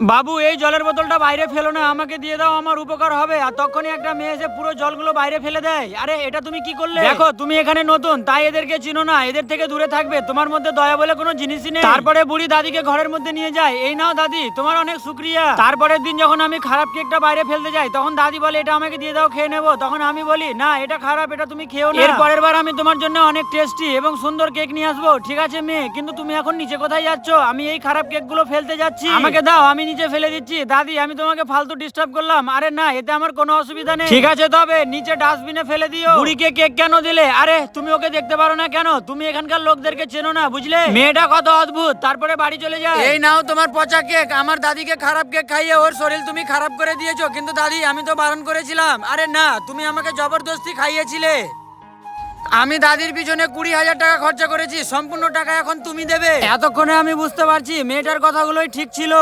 বাবু এই জলের বোতলটা বাইরে ফেলো না, আমাকে দিয়ে দাও, আমার উপকার হবে। আর তখনই একটা মেয়ে এসে পুরো জলগুলো বাইরে ফেলে দেয়। আরে এটা তুমি কি করলে? দেখো তুমি এখানে নতুন, তাই এদেরকে চিনো না, এদের থেকে দূরে থাকবে। তোমার মধ্যে দয়া বলে কোনো জিনিসই নেই। তারপরে বুড়ি দাদিকে ঘরের মধ্যে নিয়ে যায়। এই নাও দাদি, তোমার অনেক শুক্রিয়া। তারপরের দিন যখন আমি খারাপ কেকটা বাইরে ফেলতে যাই, তখন দাদি বলে এটা আমাকে দিয়ে দাও, খেয়ে নেবো। তখন আমি বলি না, এটা খারাপ, এটা তুমি খেও না। এর পরের বার আমি তোমার জন্য অনেক টেস্টি এবং সুন্দর কেক নিয়ে আসবো। ঠিক আছে মেয়ে, কিন্তু তুমি এখন নিচে কোথায় যাচ্ছ? আমি এই খারাপ কেকগুলো ফেলতে যাচ্ছি, আমাকে দাও, আমি নিচে ফেলে দিচ্ছি। দাদি আমি তোমাকে ফালতু ডিস্টার্ব করলাম। আরে না, এতে আমার কোনো অসুবিধা নেই। ঠিক আছে, তবে নিচে ডাস্টবিনে ফেলে দিও। বুড়িকে কেক কেন দিলে? আরে তুমি ওকে দেখতে পারো না কেন? তুমি এখানকার লোকদেরকে চেনো না, বুঝলে? মেয়েটা কত অদ্ভুত। তারপরে বাড়ি চলে যায়। এই নাও তোমার পচা কেক। আমার দাদিকে খারাপ কেক খাইয়ে ওর শরীর তুমি খারাপ করে দিয়েছো। কিন্তু দাদি আমি তো বারণ করেছিলাম। আরে না, তুমি আমাকে জবরদস্তি খাইয়েছিলে। আমি দাদির পিছনে 20,000 টাকা খরচা করেছি, সম্পূর্ণ টাকা এখন তুমি দেবে। এতক্ষণে আমি বুঝতে পারছি মেয়েটার কথাগুলোই ঠিক ছিল।